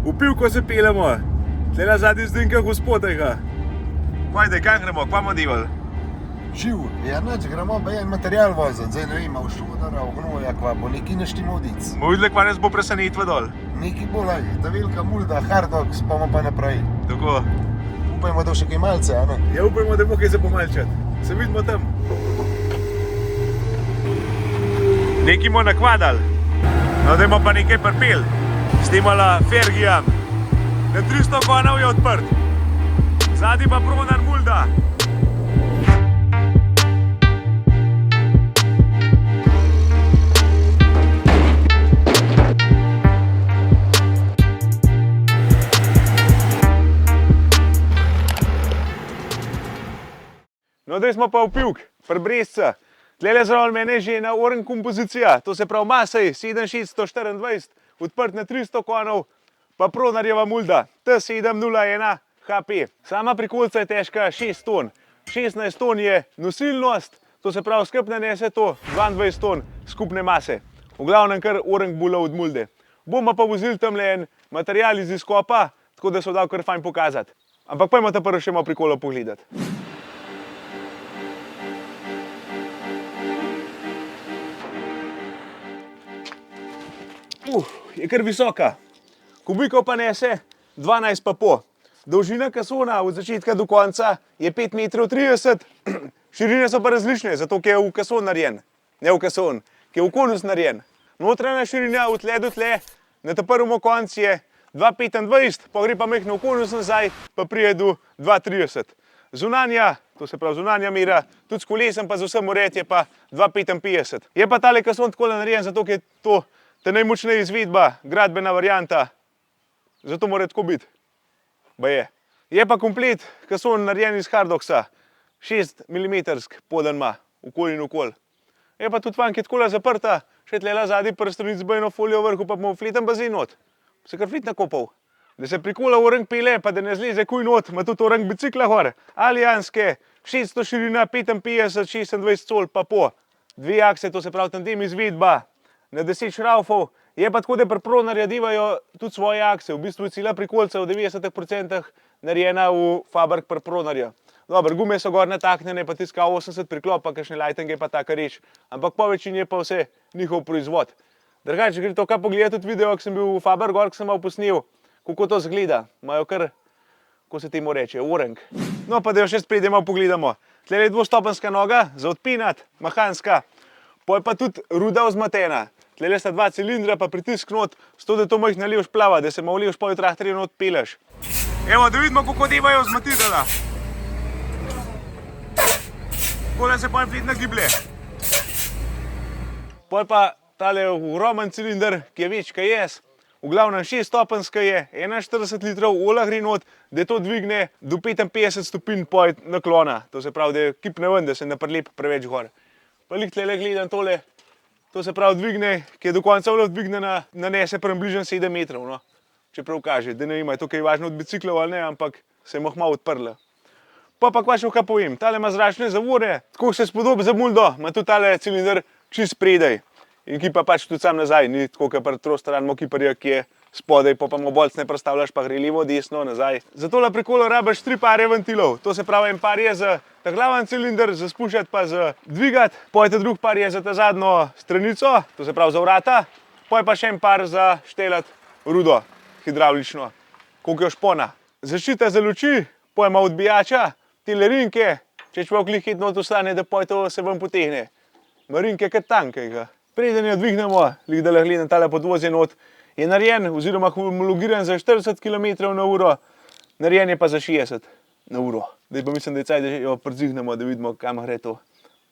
V Pivko se peljemo. Tlela zadnji Zdenka gospodajga. Hajde, kam gremo, kva bomo delali? Živ, ja nič, gremo en material voziti, zdaj ne vem, v šodara, v gnoja, kva bo neki neštimo vdic. Bomo videli, kva nas bo presenetva dol. Neki bo lagi, ta velika mulda, hard dogs, pa bomo pa naprej. Tako. Upajmo, da bo še kaj malce, a ne? Ja, upajmo, da bo kaj za pomalčati. Se vidimo tam. Nekaj bomo nakvadali. No, dajmo pa nekaj pripel. Stimala Fergijan. Na 300 konjev je odprt. Zadnji pa Pronar mulda. No, zdaj smo pa v Pivk, pri Brezca. Tlele zraven mene je že ena oranj kompozicija, to se pravi Masej 7624, odprt na 300 konjev, pa Pronarjeva mulda T701 HP. Sama prikolica je težka 6 ton. 16 ton je nosilnost, to se pravi skupaj nanese to 22 ton skupne mase. V glavnem kar oranj bula od mulde. Bomo pa vozili tamle en material iz izkopa, tako da se dal kar fajn pokazati. Ampak pojmo ta prvo še malo prikolo pogledati. Je kar visoka. Kubikov pa nese 12,5. Dolžina kasona od začetka do konca je 5,30 m. Širine so pa različne, zato ker je v kason narejen. Ne v kason, ker je v konus narejen. Notranja širina od tle do tle, na ta prvem koncu je 2,25, pa gre pa mehno v konus nazaj, pa prije do 2,30. Zunanja, to se pravi zunanja mera, tudi s kolesem pa z vsem ured je pa 2,55. Je pa tale kason tako narejen, zato ker je to ta najmočnejša izvedba, gradbena varianta, zato mora tako biti. Baje. Je pa komplet kason narejen iz hardoksa, 6 mm poden ima, okoli in okoli. Je pa tudi vanj, ki je takole zaprta, še tlela zadnji prstranic z bojno folijo vrhu, pa bomo fleten bazen not. Se kar flit nakopal. Da se prikola oranj pele, pa da ne zleze kuj not, ima tudi oranj bicikla gor. Alijanske, 600 širina, 55, 26 col pa po. Dve akse, to se pravi tandem izvedba. Na 10 šraufov, je pa tako, da pri Pronarja divajo tudi svoje akse. V bistvu je cela prikolica v 90% narejena v fabrik pri Pronarja. Dobro, gume so gor nataknjene, pa tiska 80 priklop, pa kakšne lightinge pa taka reč. Ampak po večini je pa vse njihov proizvod. Drugače, gre to kaj pogledati tudi video, ko sem bil v fabrik gor, ko sem malo posnel, kako to zgleda. Imajo kar, ko se temu reče, oranj. No, pa da jo še spredje malo pogledamo. Tle je dvostopenjska noga, za odpinat, mehanska. Pol pa tudi ruda vzmatena. Tlele sta dva cilindra, pa pritisk not, s to, da to mojih nalivš plava, da se malo levš pa v traktorju not peleš. Evo, da vidimo, kako devajo vzmatitela. Takole se pojem flit nagiblje. Pol pa tale ogromen cilinder, ki je več kaj jaz. V glavnem 6-stopenjska je, 41 litrov olja gre not, da to dvigne do 55 stopinj pojd naklona. To se pravi, da kipne ven, da se ne prelep preveč gor. Pa lih tlele gledam tole. To se pravi dvigne, ki je do konca vlov dvignena, nanese približno 7 metrov, no. Če prav kaže, da ne vem, je to kaj važno od biciklov ali ne, ampak se je malo odprla. Pa kva še kaj povem, tale ima zračne zavore, tako se spodobi za muldo, ima tudi tale cilinder čist spredaj. In ki pa pač tudi sam nazaj, ni tako, kot pri trostranmo kiparja, ki je spodaj, pa mobolc ne predstavljaš, pa gre levo, desno, nazaj. Za tole prikolo rabiš 3 pare ventilov, to se pravi, en par je za ta glaven cilinder, za spuščati pa za dvigati, poj ta drug par je za ta zadnjo stranico, to se pravi za vrata, poj pa še en par za štelati rudo, hidravlično, koliko je špona. Zaščita za luči, poj ima odbijača, tile rinke, če človek lih hitno ostane, da poj to se vam potegne. Ma rinke kot tankega. Preden jo dvignemo, lih da lahko gledam tale podvozje not, je narejen oziroma homologiran za 40 km/h, narejen je pa za 60 na uro. Zdaj pa mislim, da je caj, da jo przihnemo, da vidimo, kam gre to.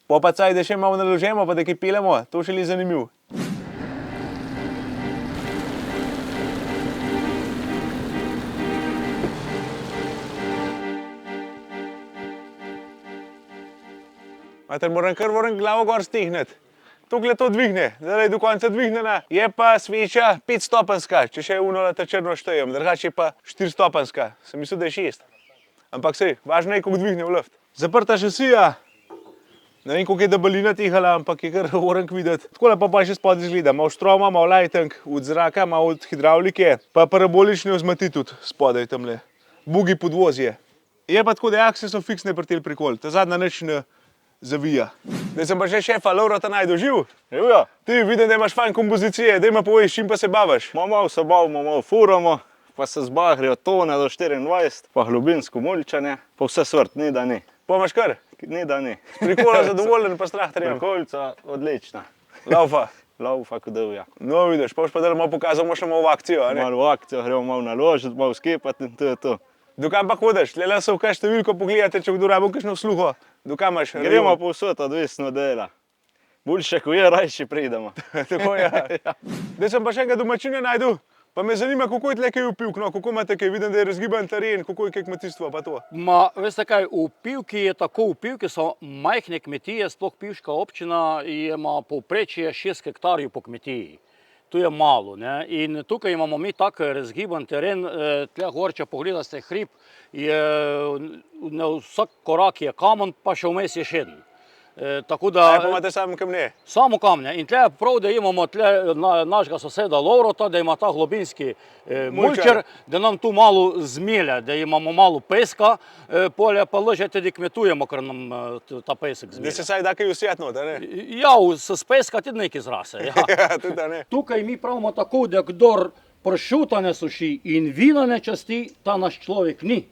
Po pa caj, da še malo naložemo, pa da kaj pelemo, to še li zanimiv. Mater, moram kar glavo gor stihniti. Tukaj to dvigne, zdaj je do konca dvignjena, je pa sveča 5-stopenjska, če še uno ta črno štejem, drugače je pa 4-stopenjska, sem mislil, da je 6. Ampak sej, važno je, kako dvigne v luft. Zaprta šasija, Ne vem, koliko je debelina tihala, ampak je kar orank videti. Tako pa še spod izgleda. Malo štroma, malo lighting, od zraka, malo od hidravlike, pa parabolični vzmeti tudi spodaj tamle. Bugi podvozje. Je pa tako, da akse so fiksne pri prikol. Ta zadnja nič ne zavija. Zdaj sem pa že šefa Laurata najdu živ. Ja, Ti vidim, da imaš fajn kompozicije, daj mi poveš, čim pa se baviš. malo se bavimo, malo furamo, pa se zbahrijo tone do 24, pa globinsko mulčanje, pa vse svrt, ni da ni. Pa imaš kar? Ni da ni. Prikola zadovoljen, pa strah trenam. Prikolica odlična. Laufa. Laufa kot divja. No, vidiš, pa boš pa malo pokazal, še malo v akcijo, a ne? Malo v akcijo, gremo malo naložiti, malo skipati in to je to. Dokam pa hodiš? Tlele se v kaj številko pogledate, če kdo rabo kakšno sluho. Dokam imaš? Gremo povsod, odvisno dela. Boljše, ko je, rajši pridemo. Tako je. Zdaj sem pa še enega domačina najdu. Pa me zanima, kako je tle kaj upivk, no, kako imate kaj, vidim, da je razgiban teren, kako je kaj kmetijstvo, pa to. Veste kaj, upivki je tako, upivki so majhne kmetije, sploh pivška občina ima povprečje 6 hektarjev po kmetiji. To je malo, ne, in tukaj imamo mi tak razgiban teren, tle gor, če pogledate hrib, je, na vsak korak je kamen, pa še vmes je še en. Tako da, Pa imate samo kamne. samo kamne. In tle prav, da imamo tle našega soseda Laurota, da ima ta globinski mulčer, da nam tu malo zmelje, da imamo malo peska, polje pa lažje tudi kmetujemo, ker nam ta pesek Da zmelje. se saj da kaj usjet not, a ne? Ja, s peska tudi nekaj zrase. Ja. Ja, tudi a ne. Tukaj mi pravimo tako, da kdor pršuta ne suši in vina ne časti, ta naš človek ni.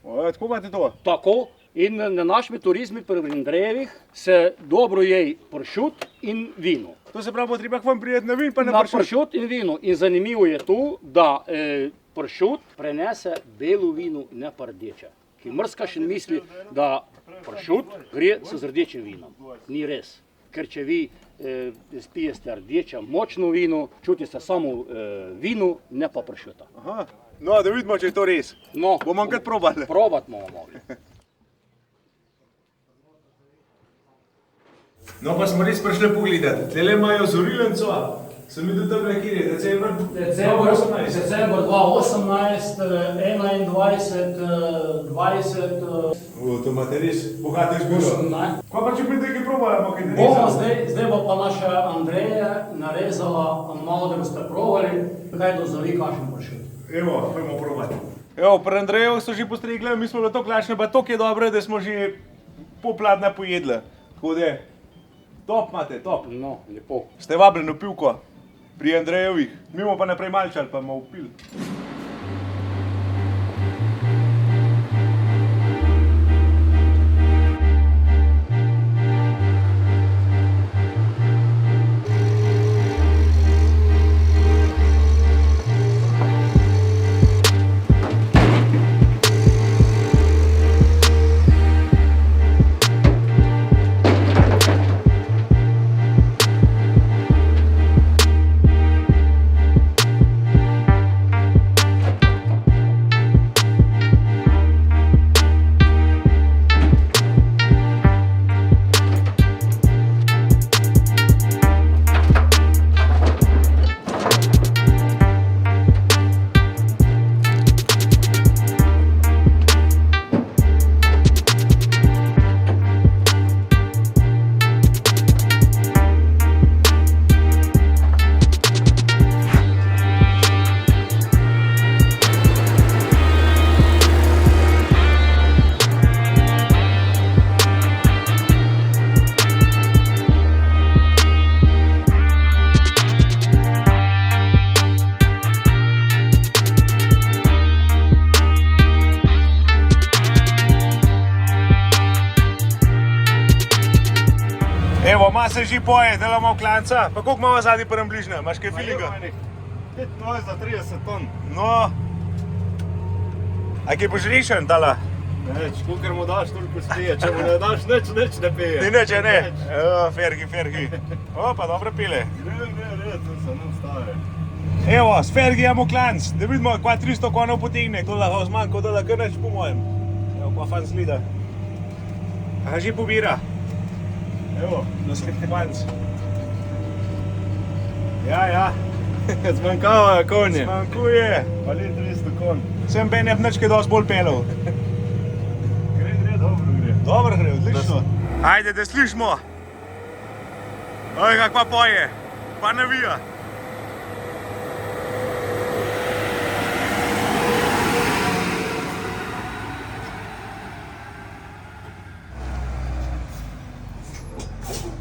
Tako imate to? Tako. In na našimi turizmi pri Andrejevih se dobro jej pršut in vino. To se pravi, bo treba k vam prijeti na vin, pa Na pršut in vino. In zanimivo je tu, da pršut prenese belo vino, ne pa rdeče. Ki mrskašen misli, da pršut gre z rdečim vinom. Ni res. Ker če vi spijete rdeče močno vino, čutite samo vino, ne pa pršuta. Aha. No, da vidimo, če je to res. No, Bomo enkrat probali. Probat bomo mogli. No, pa smo res prišli pogledati. Tlele imajo zorilenco, sem videl tam nekje, december 2018. December 2018, 21, 20. To imate res bogato izbiro. Kaj pa če pride kaj probali, kaj Bomo zdaj bo pa naša Andreja narezala malo, da boste probali, kaj dozori kakšen pršut. Evo, pojmo probati. Evo, pri Andreju so že postregli, mi smo bili tako lačni, pa toliko je dobro, da smo že pol pladna pojedli. Tako da, top imate, top. No, lepo. Ste vabljeni v pivko pri Andrejevih. Mi bomo pa naprej malčali, pa bomo upili. Evo, ima se že poje, delamo v klanca. Pa koliko imamo zadnji prvem bližnja? Imaš kaj feelinga? 25 za 30 ton. No. A kaj boš rešen, tala? Neč, kolikor mu daš, toliko spije. Če mu ne daš, nič ne pije. Ni neče, ne? Fergi. O, pa dobro pile. Gre, to se nam stave. Evo, s Fergi imamo klanc. Da vidimo, kva 300 konov potegne. To lahko zmanjko, da kar neč po mojem. Evo, pa fan slida. A že pobira. Evo, naslednji klanc. Ja. Zmanjkavajo konje. Zmanjkuje. Pa li 300 konj. Sem Ben je nič kaj dosti bolj pelal. Gre, dobro gre. Dobro gre, odlično. Ajde, da slišimo. Oj, kakva poje, pa navija.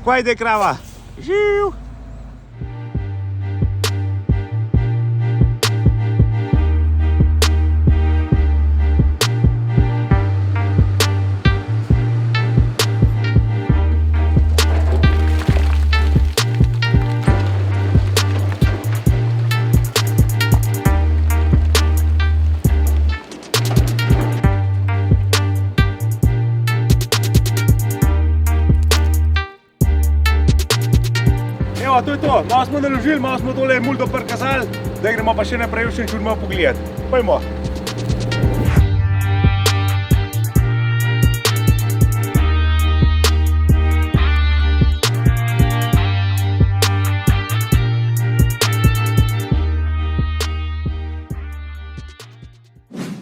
Kaj ide krava? Živ! Evo, to je to. Malo smo naložili, malo smo tole muldo prikazali, da gremo pa še naprej še čudno pogled. Pojmo.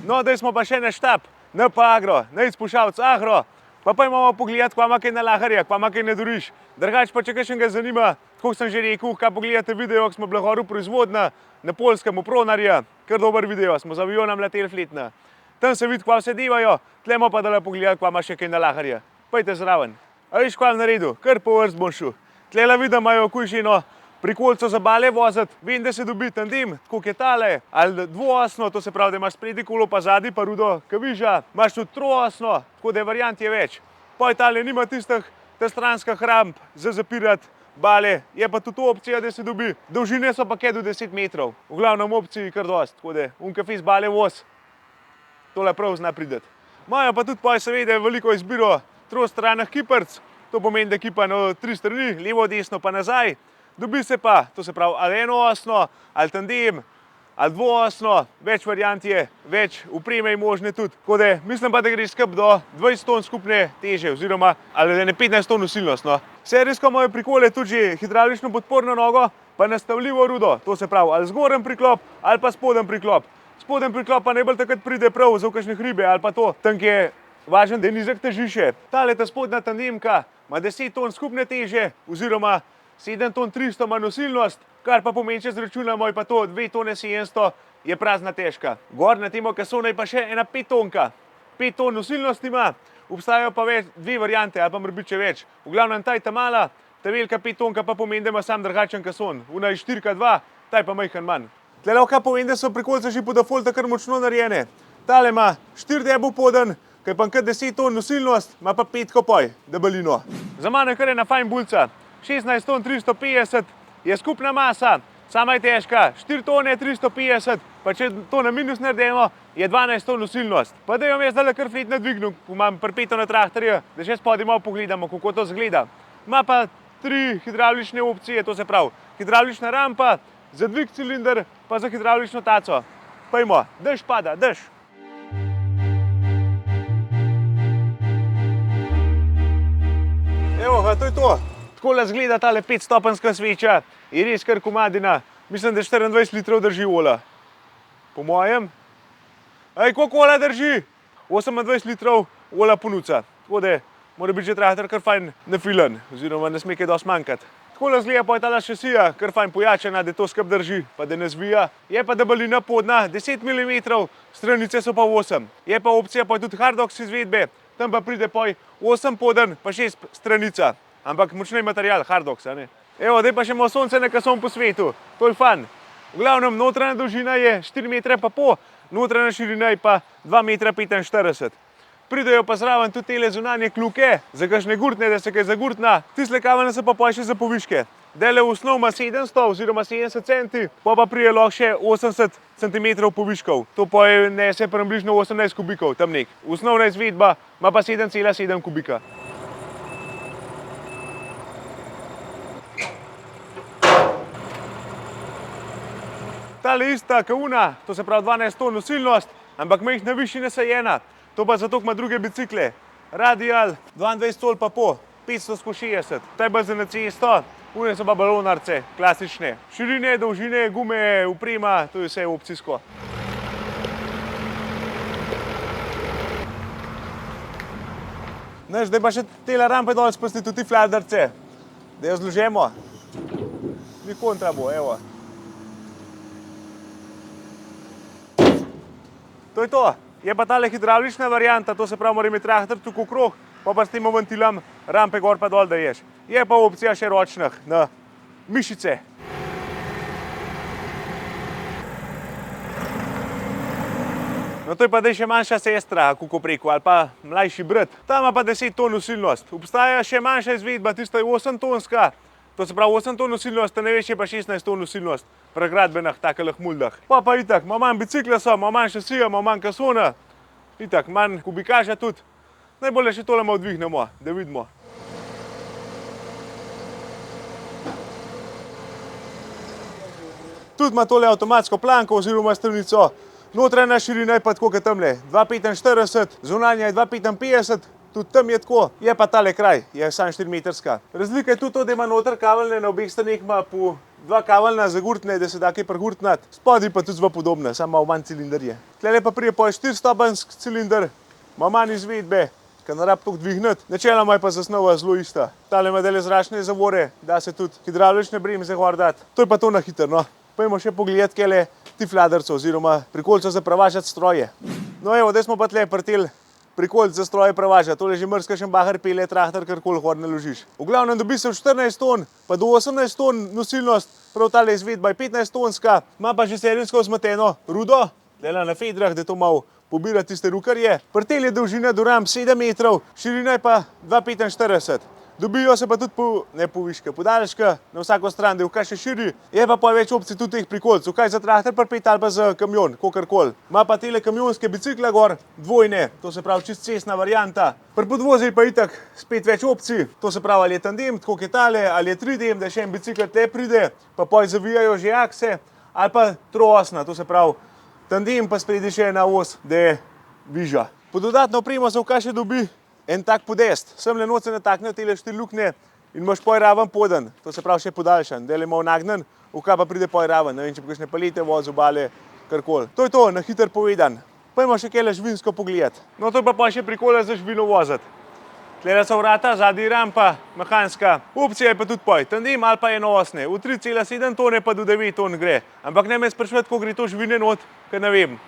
No, zdaj smo pa še na štab, na pa agro, na izpušavc agro. Pa imamo pogledati, kva ima kaj na laharja, kva ima kaj na doriš. Drugač pa, če kakšnega zanima, tako sem že rekel, kaj pogledate video, ko smo bili gor v proizvodnja na Poljskem, v Pronarja, kar dober video, smo z avionom leteli fletna. Tam se vidi, kva vse devajo, tle ima pa dala pogledati, kva ima še kaj na laharja. Pojte zraven. A viš, kva v naredu, kar po vrst bom šel. Tle vidim, imajo kujšino prikolico za bale voziti, vem, da se dobi tandem, tako je tale, ali dvoosno, to se pravi, da imaš spredi kolo pa zadnji pa rudo kaviža, imaš tudi troosno, tako da je variant je več. Poj tale nima tistih stranskih ramp za zapirati bale, je pa tudi opcija, da se dobi. Dolžine so pa kaj do 10 metrov, v glavnem opciji kar dost, tako da kafe z bale voz, tole prav zna prideti. Imajo pa tudi seveda veliko izbiro trostranih kiprc, to pomeni, da kipa na 3 strani, levo, desno pa nazaj. Dobi se pa, to se pravi, ali enoosno, ali tandem, ali dvoosno, več variant je, več opreme je možne tudi. Tako da mislim pa, da gre skup do 20 ton skupne teže, oziroma ali ne 15 ton nosilnost. No. Serijsko imajo prikole tudi že hidravlično podporno nogo, pa nastavljivo rudo, to se pravi, ali zgoren priklop, ali pa spoden priklop. Spoden priklop pa najbolj takrat pride prav za kakšne hribe, ali pa to, tam je važno, da je nizek težišče. Tale ta spodnja tandemka ima 10 ton skupne teže, oziroma 7 ton 300 ima nosilnost, kar pa pomeni, če zračunamo, je pa to 2 tone 700 je prazna težka. Gor na temo kasona je pa še ena 5 tonka. 5 ton nosilnost ima, obstajajo pa dve variante, ali pa mora biti še več. V glavnem ta je ta mala, ta velika 5 tonka pa pomeni, da ima sam drugačen kason. Una je 4x2, ta je pa majhen manj. Tle lahko pomeni, da so prikolice že po defaultu kar močno narejene. Tale ima 4 debel poden, ki je pa kar 10 ton nosilnost, ima pa 5 kopoj debelino. Za mano je kar ena fajn bulca. 16 ton 350 je skupna masa, sama je težka, 4 tone 350, pa če to na minus naredimo, je 12 ton nosilnost. Pa da jom jaz zdaj kar fletno dvignil, ko imam pripeto na traktorju, da še spodaj malo pogledamo, kako to zgleda. Ima pa 3 hidravlične opcije, to se pravi, hidravlična rampa, za dvig cilinder, pa za hidravlično taco. Pojmo, dež pada, dež. Evo ga, to je to. Takole zgleda tale 5-stopenjska sveča, je res kar komadina, mislim, da 24 litrov drži ola. Po mojem. Ej, koliko ola drži? 28 litrov ola ponuca. Tako da mora biti že traktor kar fajn nafilan, oziroma ne sme kaj dosti manjkati. Takole zgleda pa je tala šasija, kar fajn pojačena, da to skup drži, pa da ne zvija. Je pa debelina podna 10 mm, stranice so pa 8. Je pa opcija pa tudi hardox izvedbe, tam pa pride pa 8 poden, pa 6 stranica. Ampak močnej material, hardox, a ne. Evo, zdaj pa še imamo sonce na kason po svetu, to je fan. V glavnem, notranja dolžina je 4,5 metra, notranja širina je pa 2,45 metra. Pridejo pa zraven tudi tele zunanje kluke, za kakšne gurtne, da se kaj zagurtna, tisle kavane so pa še za poviške. Dele v osnov ima 700 oziroma 70 centi, pa prije lahko še 80 cm poviškov. To pa je nese približno 18 kubikov, tam nek. Osnovna izvedba ima pa 7,7 kubika. Tale ista kauna, to se pravi 12 ton nosilnost, ampak ima jih na višji nasajena. To pa zato, ko ima druge bicikle. Radial 22,5, 500/60. Ta je bolj za na cesto, une so pa balonarce, klasične. Širine, dolžine, gume, oprema, to je vse opcijsko. Znaš, zdaj pa še tele rampe dol spustiti tudi fladerce. Da jo zložemo. Ni kontra bo, evo. To je to. Je pa tale hidravlična varianta, to se pravi, mora imeti traktor tukaj okrog, pa s tem ventilom rampe gor pa dol daješ. Je pa opcija še ročnih, na mišice. No to je pa zdaj še manjša sestra, kako preko, ali pa mlajši brat. Ta ima pa 10 ton nosilnost. Obstaja še manjša izvedba, tista je 8 tonska. To se pravi 8 ton nosilnost, največja pa 16 ton nosilnost pri gradbenih takelih muldah. Pa itak, ima manj bicikla so, ima manj šasija, ima manj kasona. Itak, manj kubikaža tudi. Najbolje še tole malo dvignemo, da vidimo. Tudi ima tole avtomatsko planko oziroma stranico. Notranja širina je pa tako kot tamle, 2,45, zunanja je 2,55, tudi tam je tako. Je pa tale kraj, je samo 4 metrska. Razlika je tudi to, da ima noter kaveljne, na obeh straneh ima po 2 kaveljna zagurtne, da se da kaj prgurtnat. Spodaj pa tudi zelo podobna, samo malo manj cilinder je. Tlele pa prije pa je 4-stopenjski cilinder, ima manj izvedbe, ker ne rab toliko dvigniti. Načeloma je pa zasnova zelo ista. Tale ima dele zračne zavore, da se tudi hidravlične bremze gor dati. To je pa to na hitro, no. Pojdimo še pogledati, kele tifladerco oziroma prikolico za prevažati stroje. No evo, zdaj smo pa tle pritel prikolic za stroje prevažati. Tole že mrskašen bahar pele, traktor, karkoli gor naložiš. V glavnem dobi se v 14 ton, pa do 18 ton nosilnost, prav tale izvedba je 15 tonska, ima pa že serijsko zmeteno rudo, dela na fedrah, da to malo pobira tiste rukarje. Pritel je dolžina do ramp 7 metrov, širina je pa 2,45. Dobijo se pa tudi poviške, podaljška na vsako stran, da je kaj še širi. Je pa več opcij tudi teh prikolcev, kaj za traktor pripet ali pa za kamion, kakorkoli. Ima pa tele kamionske bicikle gor, dvojne, to se pravi čist cestna varianta. Pri podvozi pa itak spet več opcij, to se pravi ali je tandem, tako kot je tale, ali je tridem, da še en bicikl tle pride, pa zavijajo že akse, ali pa troosna, to se pravi tandem, pa spredi še ena os, da je vižja. Pod dodatno opremo se v kaj še dobi en tak podest, semle noč se nataknejo tele 4 luknje in imaš poj raven poden, to se pravi še podaljšan, del je malo nagnen, v kaj pa pride poj raven, ne vem, če pa kakšne palete vozi, obale, karkoli. To je to, na hiter povedan. Pojdimo še kele žvinsko pogledati. No to je pa še prikola za žvino voziti. Tlele so vrata, zadnji rampa, mehanska. Opcija je pa tudi poj, tandem ali pa enoosne, v 3,7 tone pa do 9 ton gre. Ampak ne me sprašvati, ko gre to žvine not, ker ne vem.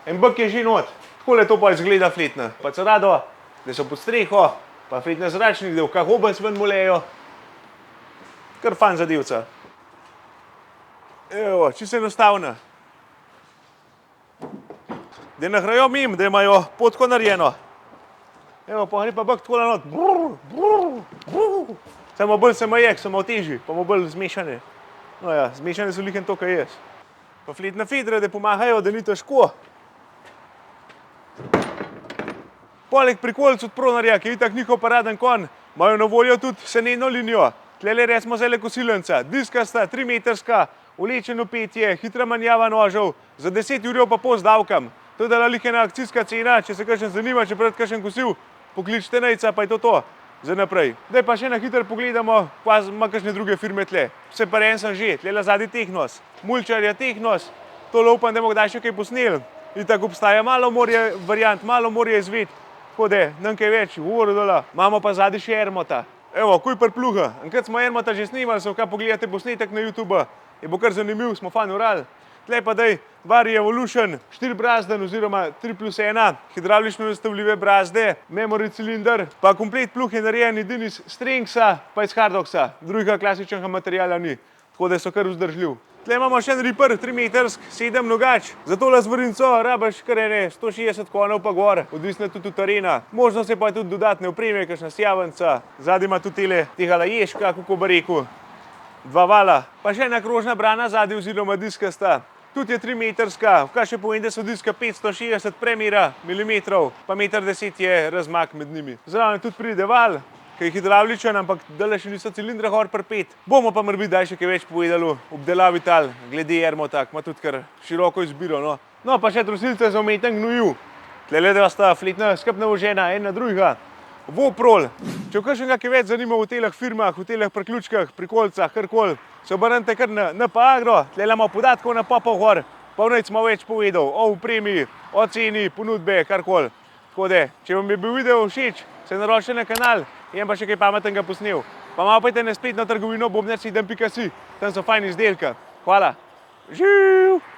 En bek je že not. Takole to pa izgleda fletna. Pa se rado, da so pod streho, pa fletna zračnik del, kak obec ven molejo. Kar fan zadevca. Evo, čisto enostavna. Da nahrajo mim, da imajo potko narejeno. Evo, pa gre pa bek takole not. Samo bolj se majek, so malo težji, pa malo bolj zmešane. No ja, zmešane so lihen to, kaj jaz. Pa fletna fedra, da pomagajo, da ni težko. Poleg prikolic od Pronarja, ki je itak njihov paraden konj, imajo na voljo tudi seneno linijo. Tlele recimo zele kosilnica, diskasta, 3 metrska, vlečeno petje, hitra manjava nožev, za 10 ur pa pol z davkam. To je dala ena akcijska cena, če se kakšen zanima, če pred kakšen kosil, pokličite nejca, pa je to za naprej. Zdaj pa še na hiter pogledamo, pa ima kakšne druge firme tle. Vse pa en sem že, tlele zadnji Tehnos, Mulčarja Tehnos, tole upam, da bomo kdaj še kaj posneli. Itak obstaja malo morje variant, malo morje izved. Tako da, nam kaj več, dola. Imamo pa zadnji še Ermota. Evo, kuj prpluha. Enkrat smo Ermota že snimali, se kaj pogledate posnetek na YouTube, je bo kar zanimiv, smo fan urali. Tle pa daj Vari Evolution, 4 brazden oziroma 3+1, hidravlično nastavljive brazde, memory cilinder, pa komplet pluh je narejen edini iz Stringsa, pa iz Hardoxa. Drugega klasičnega materiala ni, tako da so kar vzdržljiv. Tle imamo še en Reaper, 3 metrsk, 7 nogač. Za tole zvorinco rabaš kar 160 konjev pa gor, odvisno tudi od terena. Možno se pa tudi dodatne opreme, kakšna sjavenca. Zadnji ima tudi tegala ježka, kako bi rekel, 2 vala. Pa še ena krožna brana zadnji oziroma diskasta. Tudi je 3 metrska, kaj še povem, da so diska 560 premjera milimetrov, pa 1,10 m je razmak med njimi. Zraven tudi pride val, ki je hidravličen, ampak dale še niso cilindra gor pripet. Bomo pa morbiti daj še kaj več povedali obdelavi tal, glede Ermota, ima tudi kar široko izbiro. No pa še trosilce za umeten gnojiv. Tlele da sta fletna skup naložena, en na drugega. Voprol. Če v kakšnega kaj več zanima v telah firmah, v telah priključkah, prikolcah, karkoli, se obrnite kar na NP Agro, tlele imamo podatkov na popov gor, pa vnajc smo več povedal o opremi, o ceni, ponudbe, karkoli. Tako da, če vam je bil video všeč, se naročite na kanal in pa še kaj pametnega posnel. Pa malo pojte na spletno trgovino bobnec7.si, tam so fajni izdelki. Hvala. Živ!